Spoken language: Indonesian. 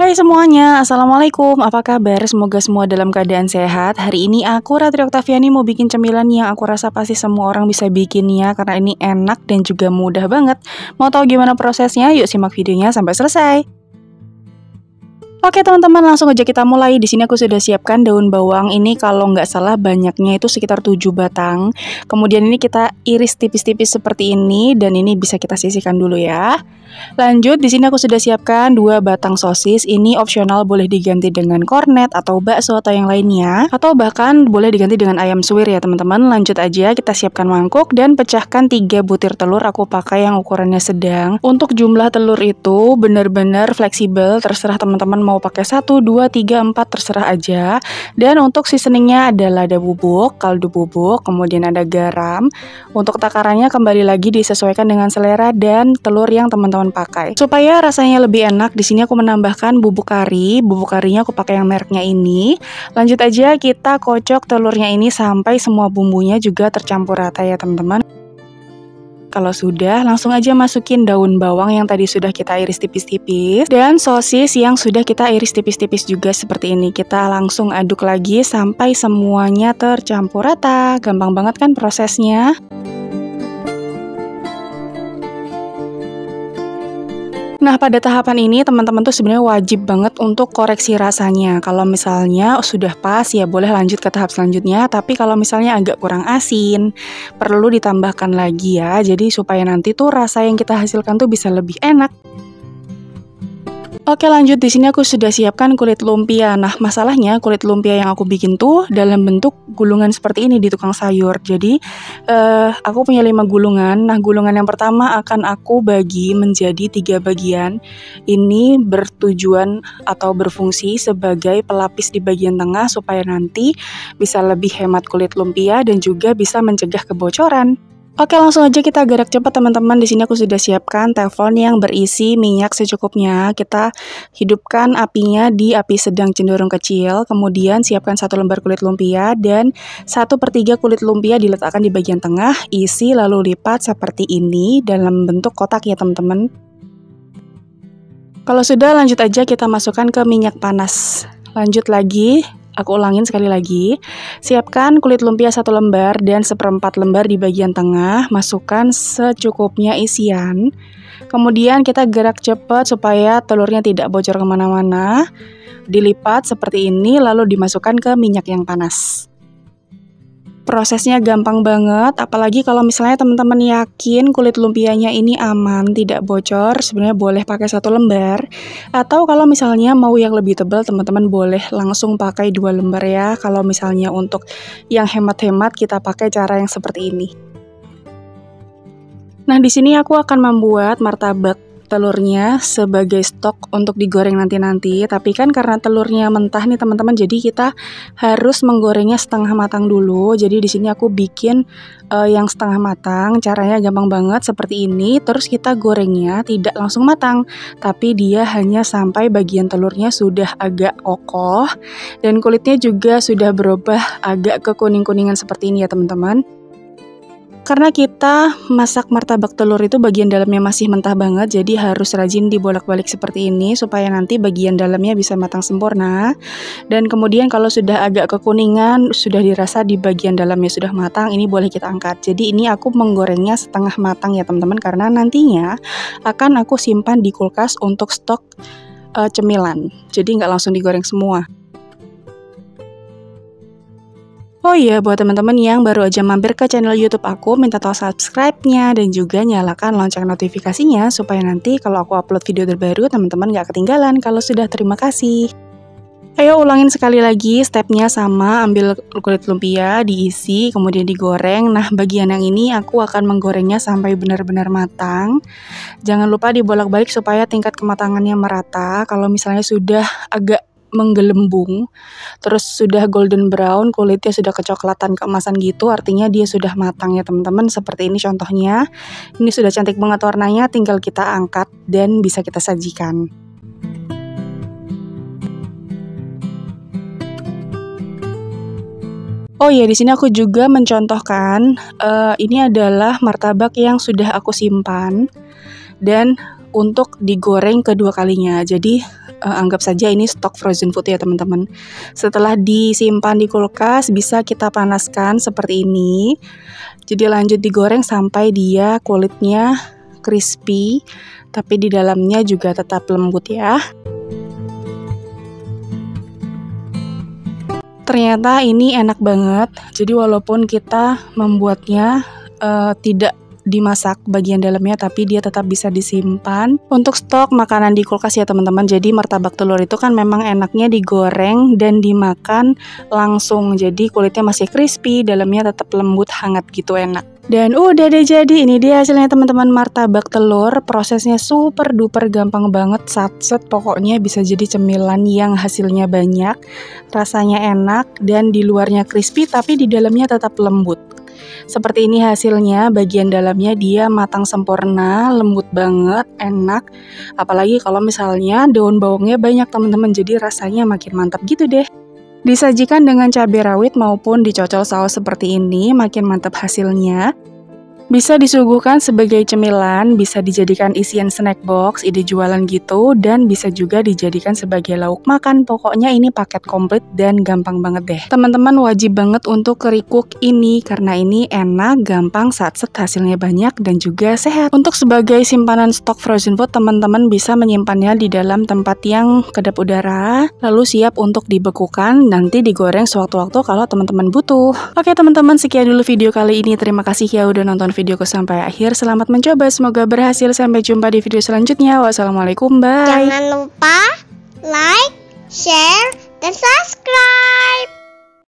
Hai semuanya, Assalamualaikum, apa kabar? Semoga semua dalam keadaan sehat. Hari ini aku Ratri Oktaviani mau bikin cemilan yang aku rasa pasti semua orang bisa bikinnya karena ini enak dan juga mudah banget. Mau tahu gimana prosesnya? Yuk simak videonya sampai selesai. Oke teman-teman, langsung aja kita mulai. Di sini aku sudah siapkan daun bawang. Ini kalau nggak salah banyaknya itu sekitar 7 batang. Kemudian ini kita iris tipis-tipis seperti ini dan ini bisa kita sisihkan dulu ya. Lanjut, di sini aku sudah siapkan 2 batang sosis. Ini opsional, boleh diganti dengan kornet atau bakso atau yang lainnya, atau bahkan boleh diganti dengan ayam suwir ya teman-teman. Lanjut aja, kita siapkan mangkuk dan pecahkan 3 butir telur. Aku pakai yang ukurannya sedang. Untuk jumlah telur itu benar-benar fleksibel, terserah teman-teman mau pakai 1, 2, 3, 4, terserah aja. Dan untuk seasoningnya ada lada bubuk, kaldu bubuk, kemudian ada garam. Untuk takarannya kembali lagi disesuaikan dengan selera dan telur yang teman-teman pakai. Supaya rasanya lebih enak, di sini aku menambahkan bubuk kari. Bubuk karinya aku pakai yang mereknya ini. Lanjut aja, kita kocok telurnya ini sampai semua bumbunya juga tercampur rata ya teman-teman. Kalau sudah, langsung aja masukin daun bawang yang tadi sudah kita iris tipis-tipis dan sosis yang sudah kita iris tipis-tipis juga seperti ini. Kita langsung aduk lagi sampai semuanya tercampur rata. Gampang banget kan prosesnya? Nah, pada tahapan ini teman-teman tuh sebenarnya wajib banget untuk koreksi rasanya. Kalau misalnya sudah pas ya boleh lanjut ke tahap selanjutnya, tapi kalau misalnya agak kurang asin, perlu ditambahkan lagi ya. Jadi supaya nanti tuh rasa yang kita hasilkan tuh bisa lebih enak. Oke lanjut, di sini aku sudah siapkan kulit lumpia. Nah, masalahnya kulit lumpia yang aku bikin tuh dalam bentuk gulungan seperti ini di tukang sayur. Jadi, aku punya 5 gulungan. Nah, gulungan yang pertama akan aku bagi menjadi 3 bagian. Ini bertujuan atau berfungsi sebagai pelapis di bagian tengah supaya nanti bisa lebih hemat kulit lumpia dan juga bisa mencegah kebocoran. Oke, langsung aja kita gerak cepat teman-teman. Di sini aku sudah siapkan teflon yang berisi minyak secukupnya. Kita hidupkan apinya di api sedang cenderung kecil. Kemudian siapkan 1 lembar kulit lumpia dan 1/3 kulit lumpia diletakkan di bagian tengah. Isi lalu lipat seperti ini dalam bentuk kotak ya teman-teman. Kalau sudah, lanjut aja kita masukkan ke minyak panas. Lanjut lagi. Aku ulangin sekali lagi. Siapkan kulit lumpia 1 lembar dan 1/4 lembar di bagian tengah. Masukkan secukupnya isian. Kemudian kita gerak cepat supaya telurnya tidak bocor kemana-mana. Dilipat seperti ini lalu dimasukkan ke minyak yang panas. Prosesnya gampang banget, apalagi kalau misalnya teman-teman yakin kulit lumpianya ini aman, tidak bocor, sebenarnya boleh pakai 1 lembar. Atau kalau misalnya mau yang lebih tebal, teman-teman boleh langsung pakai 2 lembar ya. Kalau misalnya untuk yang hemat-hemat, kita pakai cara yang seperti ini. Nah, di sini aku akan membuat martabak telurnya sebagai stok untuk digoreng nanti-nanti. Tapi kan karena telurnya mentah nih teman-teman, jadi kita harus menggorengnya setengah matang dulu. Jadi di sini aku bikin yang setengah matang. Caranya gampang banget seperti ini. Terus kita gorengnya tidak langsung matang, tapi dia hanya sampai bagian telurnya sudah agak kokoh dan kulitnya juga sudah berubah agak kekuning-kuningan seperti ini ya teman-teman. Karena kita masak martabak telur itu bagian dalamnya masih mentah banget, jadi harus rajin dibolak-balik seperti ini supaya nanti bagian dalamnya bisa matang sempurna. Dan kemudian kalau sudah agak kekuningan, sudah dirasa di bagian dalamnya sudah matang, ini boleh kita angkat. Jadi ini aku menggorengnya setengah matang ya teman-teman, karena nantinya akan aku simpan di kulkas untuk stok cemilan. Jadi nggak langsung digoreng semua. Oh iya, buat teman-teman yang baru aja mampir ke channel YouTube aku, minta tolong subscribe-nya dan juga nyalakan lonceng notifikasinya supaya nanti kalau aku upload video terbaru, teman-teman gak ketinggalan. Kalau sudah, terima kasih. Ayo ulangin sekali lagi, stepnya sama, ambil kulit lumpia, diisi, kemudian digoreng. Nah, bagian yang ini aku akan menggorengnya sampai benar-benar matang. Jangan lupa dibolak-balik supaya tingkat kematangannya merata. Kalau misalnya sudah agak menggelembung, terus sudah golden brown, kulitnya sudah kecoklatan keemasan gitu, artinya dia sudah matang ya teman-teman. Seperti ini contohnya. Ini sudah cantik banget warnanya, tinggal kita angkat dan bisa kita sajikan. Oh iya, di sini aku juga mencontohkan ini adalah martabak yang sudah aku simpan dan untuk digoreng kedua kalinya. Jadi anggap saja ini stok frozen food ya teman-teman. Setelah disimpan di kulkas bisa kita panaskan seperti ini. Jadi lanjut digoreng sampai dia kulitnya crispy, tapi di dalamnya juga tetap lembut ya. Ternyata ini enak banget. Jadi walaupun kita membuatnya tidak dimasak bagian dalamnya, tapi dia tetap bisa disimpan untuk stok makanan di kulkas ya teman-teman. Jadi martabak telur itu kan memang enaknya digoreng dan dimakan langsung. Jadi kulitnya masih crispy, dalamnya tetap lembut, hangat gitu, enak. Dan udah deh, jadi ini dia hasilnya teman-teman, martabak telur. Prosesnya super duper gampang banget, satset, pokoknya bisa jadi cemilan yang hasilnya banyak, rasanya enak, dan di luarnya crispy tapi di dalamnya tetap lembut. Seperti ini hasilnya, bagian dalamnya dia matang sempurna, lembut banget, enak. Apalagi kalau misalnya daun bawangnya banyak teman-teman, jadi rasanya makin mantap gitu deh. Disajikan dengan cabai rawit maupun dicocol saus seperti ini, makin mantap hasilnya. Bisa disuguhkan sebagai cemilan, bisa dijadikan isian snack box, ide jualan gitu, dan bisa juga dijadikan sebagai lauk makan. Pokoknya ini paket komplit dan gampang banget deh. Teman-teman wajib banget untuk recook ini, karena ini enak, gampang, satset, hasilnya banyak, dan juga sehat. Untuk sebagai simpanan stok frozen food, teman-teman bisa menyimpannya di dalam tempat yang kedap udara, lalu siap untuk dibekukan, nanti digoreng sewaktu-waktu kalau teman-teman butuh. Oke teman-teman, sekian dulu video kali ini. Terima kasih ya udah nonton videoku sampai akhir. Selamat mencoba, semoga berhasil. Sampai jumpa di video selanjutnya. Wassalamualaikum, bye. Jangan lupa like, share, dan subscribe.